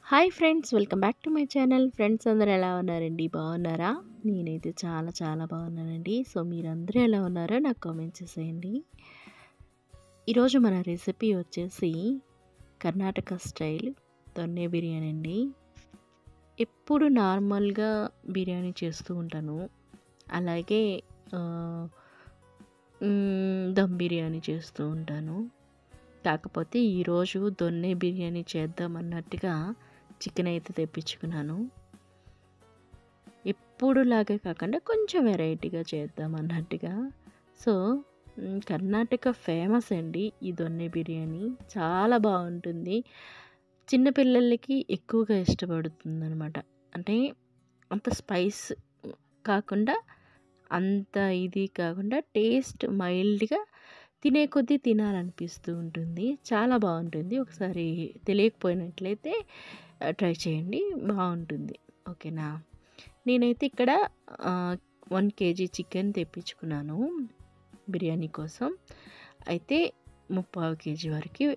Hi friends, welcome back to my channel. Friends అందరూ ఎలా ఉన్నారండి? బాగున్నారా? నేనైతే చాలా చాలా బాగున్నానండి. సో మీరందరూ ఎలా ఉన్నారో నాకు కామెంట్ చేసేయండి. ఈరోజు మన రెసిపీ వచ్చేసి కర్ణాటక స్టైల్ దొన్నె బిర్యానీ అండి. ఎప్పుడు నార్మల్గా బిర్యానీ చేస్తూ ఉంటాను, అలాగే దమ్ బిర్యానీ చేస్తూ ఉంటాను. కాకపోతే ఈరోజు దొన్నె బిర్యానీ చేద్దామన్నట్టుగా చికెన్ అయితే తెప్పించుకున్నాను. ఎప్పుడులాగే కాకుండా కొంచెం వెరైటీగా చేద్దాం అన్నట్టుగా. సో కర్ణాటక ఫేమస్ అండి ఈ దొన్నె బిర్యానీ, చాలా బాగుంటుంది. చిన్నపిల్లలకి ఎక్కువగా ఇష్టపడుతుంది అనమాట. అంటే అంత స్పైస్ కాకుండా, అంత ఇది కాకుండా టేస్ట్ మైల్డ్గా తినే కొద్దీ తినాలనిపిస్తూ ఉంటుంది. చాలా బాగుంటుంది. ఒకసారి తెలియకపోయినట్లయితే ట్రై చేయండి, బాగుంటుంది. ఓకేనా? నేనైతే ఇక్కడ 1 kg చికెన్ తెప్పించుకున్నాను బిర్యానీ కోసం. అయితే 3/4 kg వరకు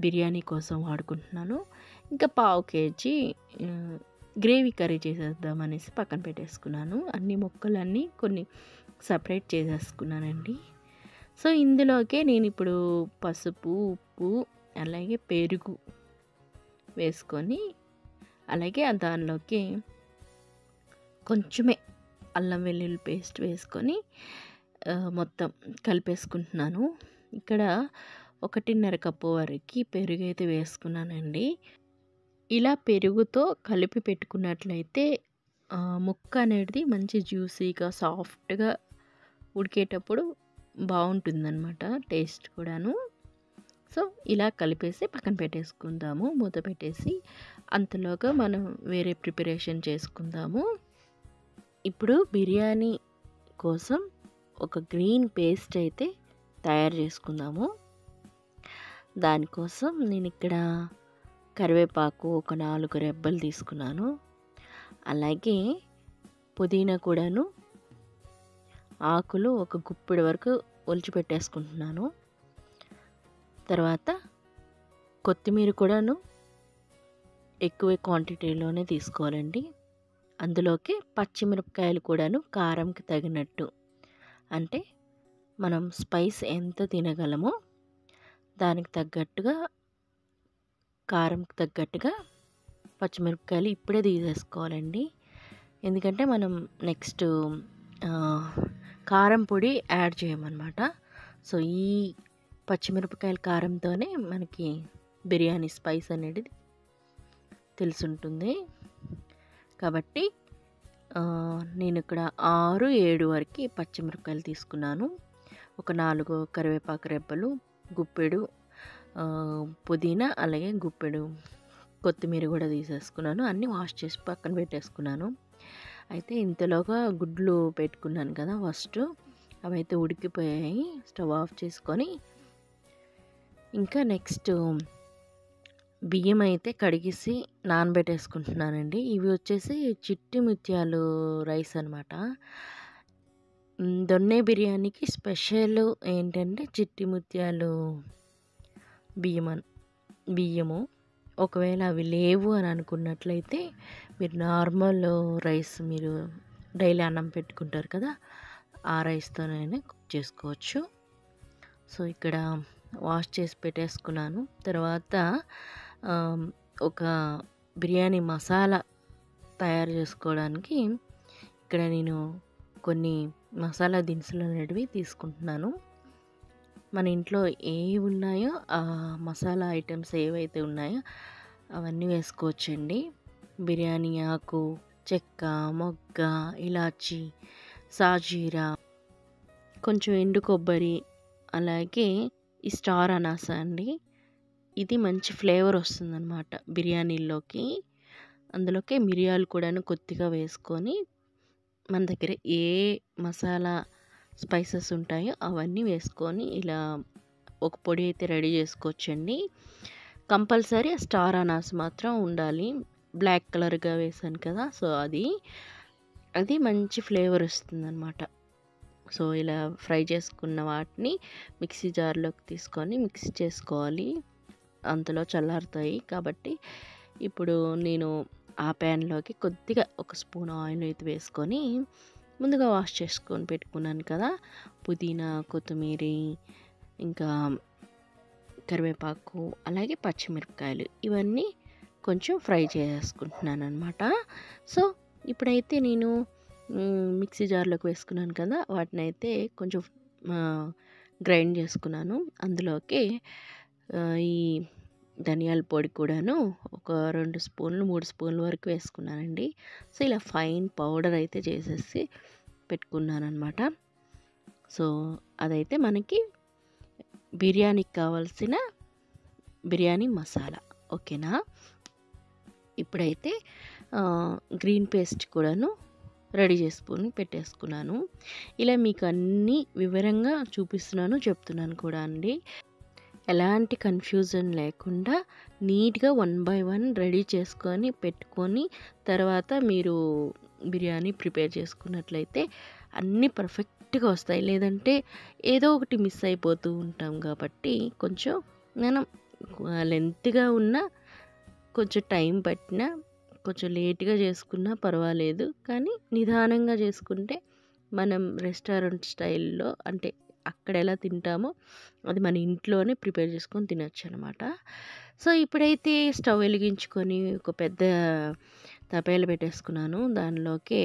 బిర్యానీ కోసం వాడుకుంటున్నాను. ఇంకా 1/2 kg గ్రేవీ కర్రీ చేసేద్దాం అనేసి పక్కన పెట్టేసుకున్నాను. అన్ని ముక్కలన్నీ కొన్ని సపరేట్ చేసేసుకున్నానండి. సో ఇందులోకే నేను ఇప్పుడు పసుపు, ఉప్పు, అలాగే పెరుగు వేసుకొని, అలాగే దానిలోకి కొంచెమే అల్లం వెల్లుల్లి పేస్ట్ వేసుకొని మొత్తం కలిపేసుకుంటున్నాను. ఇక్కడ 1.5 కప్పు వరకు పెరుగు అయితే వేసుకున్నానండి. ఇలా పెరుగుతో కలిపి పెట్టుకున్నట్లయితే ముక్క అనేది మంచి జ్యూసీగా సాఫ్ట్గా ఉడికేటప్పుడు బాగుంటుందన్నమాట, టేస్ట్ కూడాను. సో ఇలా కలిపేసి పక్కన పెట్టేసుకుందాము, మూత పెట్టేసి. అంతలోగా మనం వేరే ప్రిపరేషన్ చేసుకుందాము. ఇప్పుడు బిర్యానీ కోసం ఒక గ్రీన్ పేస్ట్ అయితే తయారు చేసుకుందాము. దానికోసం నేను ఇక్కడ కరివేపాకు ఒక 4 రెబ్బలు తీసుకున్నాను. అలాగే పుదీనా కూడాను ఆకులు ఒక గుప్పెడు వరకు ఒలిచిపెట్టేసుకుంటున్నాను. తర్వాత కొత్తిమీర కూడాను ఎక్కువ క్వాంటిటీలోనే తీసుకోవాలండి. అందులోకి పచ్చిమిరపకాయలు కూడాను కారంకి తగినట్టు, అంటే మనం స్పైస్ ఎంత తినగలమో దానికి తగ్గట్టుగా, కారంకి తగ్గట్టుగా పచ్చిమిరపకాయలు ఇప్పుడే తీసేసుకోవాలండి. ఎందుకంటే మనం నెక్స్ట్ కారం పొడి యాడ్ చేయమన్నమాట. సో ఈ పచ్చిమిరపకాయల కారంతోనే మనకి బిర్యానీ స్పైస్ అనేది తెలుసుంటుంది. కాబట్టి నేను ఇక్కడ 6-7 వరకు పచ్చిమిరపకాయలు తీసుకున్నాను. ఒక 4 కరివేపాకు రెబ్బలు, గుప్పెడు పుదీనా, అలాగే గుప్పెడు కొత్తిమీర కూడా తీసేసుకున్నాను. అన్నీ వాష్ చేసి పక్కన పెట్టేసుకున్నాను. అయితే ఇంతలోగా గుడ్లు పెట్టుకున్నాను కదా ఫస్ట్, అవైతే ఉడికిపోయాయి. స్టవ్ ఆఫ్ చేసుకొని ఇంకా నెక్స్ట్ బియ్యం అయితే కడిగేసి నానబెట్టేసుకుంటున్నానండి. ఇవి వచ్చేసి చిట్టి ముత్యాలు రైస్ అనమాట. దొన్నె బిర్యానీకి స్పెషల్ ఏంటంటే చిట్టి ముత్యాలు బియ్యము. ఒకవేళ అవి లేవు అని అనుకున్నట్లయితే మీరు నార్మల్ రైస్, మీరు డైలీ అన్నం పెట్టుకుంటారు కదా, ఆ రైస్తోనైనా కుక్ చేసుకోవచ్చు. సో ఇక్కడ వాష్ చేసి పెట్టేసుకున్నాను. తర్వాత ఒక బిర్యానీ మసాలా తయారు చేసుకోవడానికి ఇక్కడ నేను కొన్ని మసాలా దినుసులు అనేటివి తీసుకుంటున్నాను. మన ఇంట్లో ఏవి ఉన్నాయో ఆ మసాలా ఐటమ్స్ ఏవైతే ఉన్నాయో అవన్నీ వేసుకోవచ్చండి. బిర్యానీ ఆకు, చెక్క, మొగ్గ, ఇలాచి, సాజీరా, కొంచెం ఎండు కొబ్బరి, అలాగే ఈ స్టార్ అనాస అండి. ఇది మంచి ఫ్లేవర్ వస్తుందన్నమాట బిర్యానీలోకి. అందులోకి మిరియాలు కూడాను కొద్దిగా వేసుకొని, మన దగ్గర ఏ మసాలా స్పైసెస్ ఉంటాయో అవన్నీ వేసుకొని ఇలా ఒక పొడి అయితే రెడీ చేసుకోవచ్చండి. కంపల్సరీ స్టార్ అనాస మాత్రం ఉండాలి. బ్లాక్ కలర్గా వేసాను కదా, సో అది మంచి ఫ్లేవర్ వస్తుందన్నమాట. సో ఇలా ఫ్రై చేసుకున్న వాటిని మిక్సీ జార్లోకి తీసుకొని మిక్సీ చేసుకోవాలి. అంతలో చల్లారుతాయి. కాబట్టి ఇప్పుడు నేను ఆ ప్యాన్‌లోకి కొద్దిగా ఒక స్పూన్ ఆయిల్ అయితే వేసుకొని ముందుగా వాష్ చేసుకొని పెట్టుకున్నాను కదా! పుదీనా, కొత్తిమీరి, ఇంకా కరివేపాకు, అలాగే పచ్చిమిరపకాయలు ఇవన్నీ కొంచెం ఫ్రై చేసేసుకుంటున్నాననమాట. సో, ఇప్పుడైతే నేను మిక్సీ జార్‌లోకి వేసుకున్నాను కదా! వాటినైతే కొంచెం గ్రైండ్ చేసుకున్నాను. అందులోకి ఈ ధనియాల పొడి కూడాను ఒక 2 స్పూన్లు, 3 స్పూన్ల వరకు వేసుకున్నానండి. సో, ఇలా ఫైన్ పౌడర్ అయితే చేసేసి పెట్టుకున్నాననమాట. సో, అదైతే మనకి బిర్యానీకి కావాల్సిన బిర్యానీ మసాలా. ఓకేనా? ఇప్పుడైతే గ్రీన్ పేస్ట్ కూడాను రెడీ చేసుకొని పెట్టేసుకున్నాను. ఇలా మీకు అన్నీ వివరంగా చూపిస్తున్నాను, చెప్తున్నాను కూడా అండి. ఎలాంటి కన్ఫ్యూజన్ లేకుండా నీట్‌గా 1 బై 1 రెడీ చేసుకొని పెట్టుకొని తర్వాత మీరు బిర్యానీ ప్రిపేర్ చేసుకున్నట్లయితే అన్నీ పర్ఫెక్ట్‌గా వస్తాయి. లేదంటే ఏదో ఒకటి మిస్ అయిపోతూ ఉంటాం కాబట్టి కొంచెం మనం లెంత్‌గా ఉన్న కొంచెం టైం పట్టినా కొంచెం లేట్‌గా చేసుకున్నా పర్వాలేదు. కానీ నిదానంగా చేసుకుంటే మనం రెస్టారెంట్ స్టైల్‌లో అంటే అక్కడ ఎలా తింటామో అది మన ఇంట్లోనే ప్రిపేర్ చేసుకొని తినొచ్చనమాట. సో, ఇప్పుడైతే స్టవ్ వెలిగించుకొని ఒక పెద్ద తపేల పెట్టేసుకున్నాను. దానిలోకి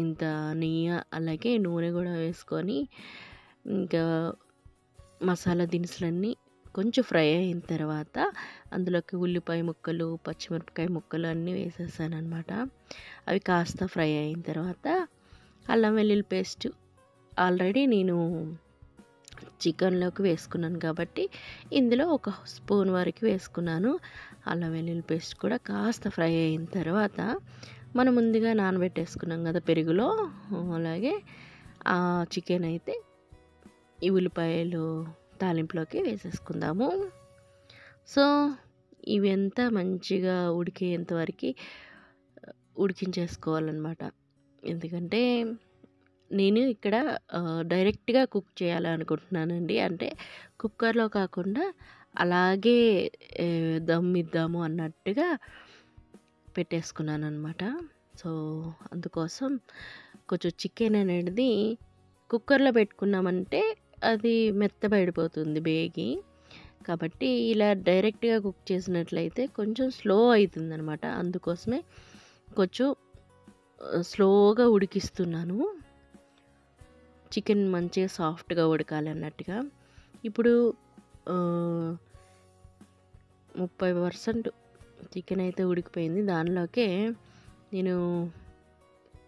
ఇంత నెయ్యి అలాగే నూనె కూడా వేసుకొని ఇంకా మసాలా దినుసులన్నీ కొంచెం ఫ్రై అయిన తర్వాత అందులోకి ఉల్లిపాయ ముక్కలు, పచ్చిమిరపకాయ ముక్కలు అన్నీ వేసేసాననమాట. అవి కాస్త ఫ్రై అయిన తర్వాత అల్లం వెల్లుల్లి పేస్ట్ ఆల్రెడీ నేను చికెన్లోకి వేసుకున్నాను కాబట్టి ఇందులో ఒక స్పూన్ వరకు వేసుకున్నాను. అల్లం వెల్లుల్లి పేస్ట్ కూడా కాస్త ఫ్రై అయిన తర్వాత మనం ముందుగా నానబెట్టేసుకున్నాం కదా పెరుగులో, అలాగే ఆ చికెన్ అయితే ఈ ఉల్లిపాయలు తాలింపులోకి వేసేసుకుందాము. సో, ఇవంతా మంచిగా ఉడికేంత వరకు ఉడికించేసుకోవాలన్నమాట. ఎందుకంటే నేను ఇక్కడ డైరెక్ట్‌గా కుక్ చేయాలనుకుంటున్నానండి. అంటే కుక్కర్‌లో కాకుండా అలాగే దమ్ ఇద్దాము అన్నట్టుగా పెట్టేసుకున్నాననమాట. సో, అందుకోసం కొంచెం చికెన్ అనేది కుక్కర్‌లో పెట్టుకున్నామంటే అది మెత్తబడిపోతుంది బేగి. కాబట్టి ఇలా డైరెక్ట్‌గా కుక్ చేసినట్లయితే కొంచెం స్లో అయితుందనమాట. అందుకోసమే కొంచెం స్లోగా ఉడికిస్తున్నాను. చికెన్ మంచిగా సాఫ్ట్‌గా ఉడకాలి అన్నట్టుగా. ఇప్పుడు 30% చికెన్ అయితే ఉడికిపోయింది. దానిలోకే నేను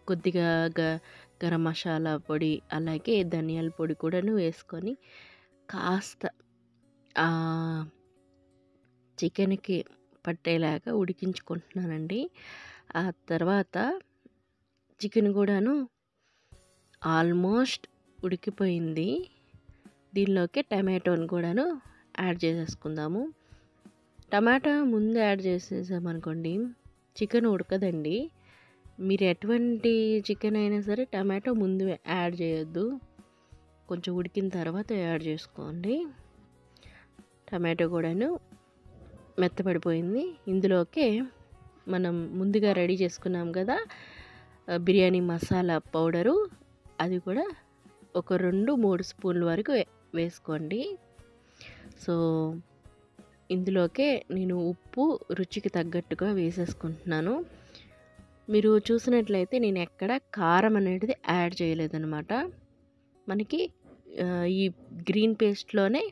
కొద్దిగా గరం మసాలా పొడి అలాగే ధనియాల పొడి కూడాను వేసుకొని కాస్త చికెన్‌కి పట్టేలాగా ఉడికించుకుంటున్నానండి. ఆ తర్వాత చికెన్ కూడాను ఆల్మోస్ట్ ఉడికిపోయింది. దీనిలోకి టమాటోని కూడాను యాడ్ చేసేసుకుందాము. టమాటా ముందు యాడ్ చేసేసామనుకోండి చికెన్ ఉడకదండి. మీరు ఎటువంటి చికెన్ అయినా సరే టమాటో ముందు యాడ్ చేయొద్దు. కొంచెం ఉడికిన తర్వాత యాడ్ చేసుకోండి. టమాటో కూడాను మెత్తపడిపోయింది. ఇందులోకి మనం ముందుగా రెడీ చేసుకున్నాం కదా బిర్యానీ మసాలా పౌడరు, అది కూడా ఒక 2-3 స్పూన్ల వరకు వేసుకోండి. సో, ఇందులోకే నేను ఉప్పు రుచికి తగ్గట్టుగా వేసేసుకుంటున్నాను. మీరు చూసినట్లయితే నేను ఎక్కడ కారం అనేది యాడ్ చేయలేదనమాట. మనకి ఈ గ్రీన్ పేస్ట్‌లోనే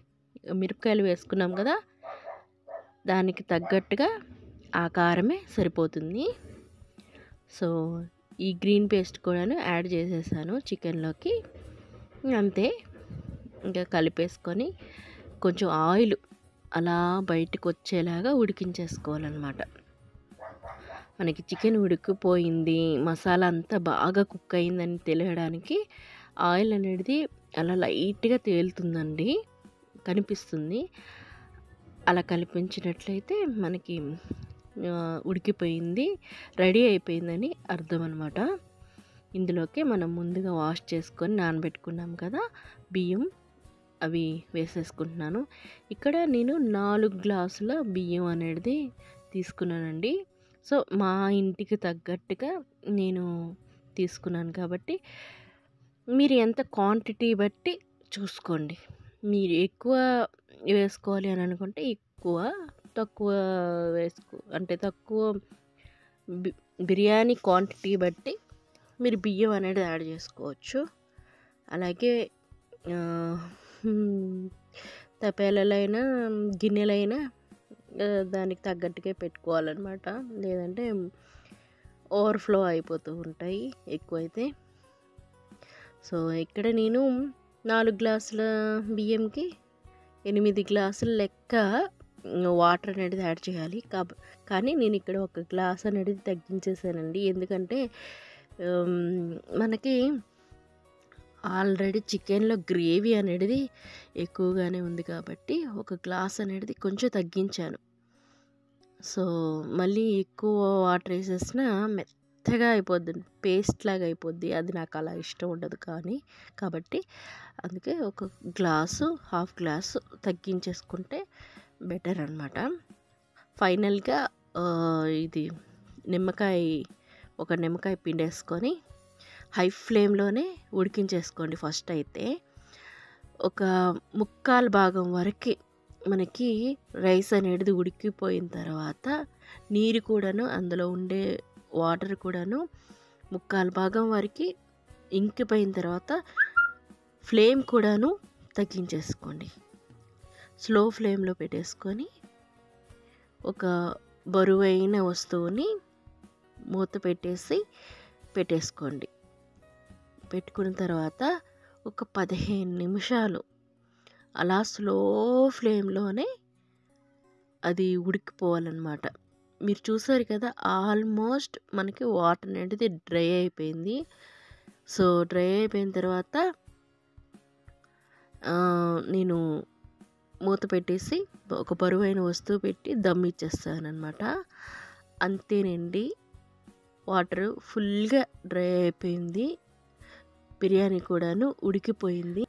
మిరపకాయలు వేసుకున్నాం కదా, దానికి తగ్గట్టుగా ఆ కారమే సరిపోతుంది. సో, ఈ గ్రీన్ పేస్ట్ కూడాను యాడ్ చేసేసాను చికెన్లోకి. అంతే, ఇంకా కలిపేసుకొని కొంచెం ఆయిల్ అలా బయటకు వచ్చేలాగా ఉడికించేసుకోవాలన్నమాట. మనకి చికెన్ ఉడికిపోయింది, మసాలా అంతా బాగా కుక్ అయిందని తెలియడానికి ఆయిల్ అనేది అలా లైట్‌గా తేలుతుందండి, కనిపిస్తుంది. అలా కల్పించినట్లయితే మనకి ఉడికిపోయింది, రెడీ అయిపోయిందని అర్థం అనమాట. ఇందులోకి మనం ముందుగా వాష్ చేసుకొని నానబెట్టుకున్నాం కదా బియ్యం, అవి వేసేసుకుంటున్నాను. ఇక్కడ నేను 4 గ్లాసుల బియ్యం అనేది తీసుకున్నానండి. సో, మా ఇంటికి తగ్గట్టుగా నేను తీసుకున్నాను కాబట్టి, మీరు ఎంత క్వాంటిటీ బట్టి చూసుకోండి. మీరు ఎక్కువ వేసుకోవాలి అని అనుకుంటే ఎక్కువ, తక్కువ అంటే తక్కువ బిర్యానీ క్వాంటిటీ బట్టి మీరు బియ్యం అనేది యాడ్ చేసుకోవచ్చు. అలాగే తపేలలైనా, గిన్నెలైనా దానికి తగ్గట్టుగా పెట్టుకోవాలన్నమాట. లేదంటే ఓవర్‌ఫ్లో అయిపోతూ ఉంటాయి ఎక్కువైతే. సో, ఇక్కడ నేను 4 గ్లాసుల బియ్యంకి 8 గ్లాసుల లెక్క వాటర్ అనేది యాడ్ చేయాలి. కానీ నేను ఇక్కడ ఒక గ్లాస్ అనేది తగ్గించేసానండి. ఎందుకంటే మనకి ఆల్రెడీ చికెన్లో గ్రేవీ అనేది ఎక్కువగానే ఉంది కాబట్టి ఒక గ్లాస్ అనేది కొంచెం తగ్గించాను. సో, మళ్ళీ ఎక్కువ వాటర్ వేసేసినా మెత్తగా అయిపోద్ది, పేస్ట్ లాగా అయిపోద్ది. అది నాకు అలా ఇష్టం ఉండదు కాబట్టి అందుకే ఒక గ్లాసు, హాఫ్ గ్లాసు తగ్గించేసుకుంటే బెటర్ అనమాట. ఫైనల్గా ఇది ఒక నిమ్మకాయ పిండేసుకొని హై ఫ్లేమ్లోనే ఉడికించేసుకోండి. ఫస్ట్ అయితే ఒక ముక్కాలు భాగం వరకు మనకి రైస్ అనేది ఉడికిపోయిన తర్వాత నీరు కూడాను, అందులో ఉండే వాటర్ కూడాను ముక్కాలు భాగం వరకు ఇంకిపోయిన తర్వాత ఫ్లేమ్ కూడాను తగ్గించేసుకోండి. స్లో ఫ్లేమ్లో పెట్టేసుకొని ఒక బరువైన వస్తువుని మూత పెట్టేసుకోండి. పెట్టుకున్న తర్వాత ఒక 15 నిమిషాలు అలా స్లో ఫ్లేమ్లోనే అది ఉడికిపోవాలన్నమాట. మీరు చూసారు కదా, ఆల్మోస్ట్ మనకి వాటర్ అనేది డ్రై అయిపోయింది. సో, డ్రై అయిపోయిన తర్వాత నేను మూత పెట్టేసి ఒక బరువైన వస్తువు పెట్టి దమ్ ఇచ్చేస్తానన్నమాట. అంతేనండి, వాటర్ ఫుల్గా డ్రై అయిపోయింది. బిర్యానీ కూడాను ఉడికిపోయింది.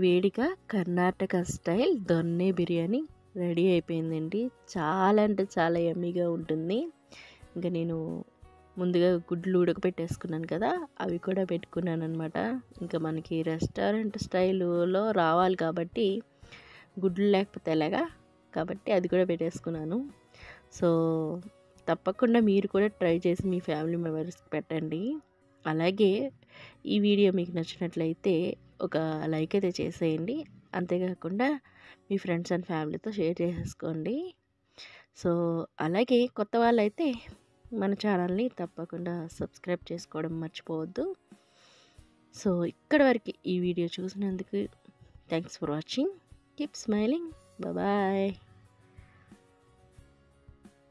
వేడిగా కర్ణాటక స్టైల్ దొన్నె బిర్యానీ రెడీ అయిపోయిందండి. చాలా అంటే చాలా యమ్మీగా ఉంటుంది. ఇంకా నేను ముందుగా గుడ్లు ఉడకపెట్టేసుకున్నాను కదా, అవి కూడా పెట్టుకున్నాను అనమాట. ఇంకా మనకి రెస్టారెంట్ స్టైల్లో రావాలి కాబట్టి గుడ్లు లేకపోతే ఎలాగా, కాబట్టి అది కూడా పెట్టేసుకున్నాను. సో, తప్పకుండా మీరు కూడా ట్రై చేసి మీ ఫ్యామిలీ మెంబర్స్కి పెట్టండి. అలాగే ఈ వీడియో మీకు నచ్చినట్లయితే ఒక లైక్ అయితే చేసేయండి. అంతేకాకుండా మీ ఫ్రెండ్స్ అండ్ ఫ్యామిలీతో షేర్ చేసేసుకోండి. సో, అలాగే కొత్త వాళ్ళైతే మన ఛానల్ని తప్పకుండా సబ్స్క్రైబ్ చేసుకోవడం మర్చిపోవద్దు. సో, ఇక్కడి వరకు ఈ వీడియో చూసినందుకు thanks for watching. Keep smiling. Bye.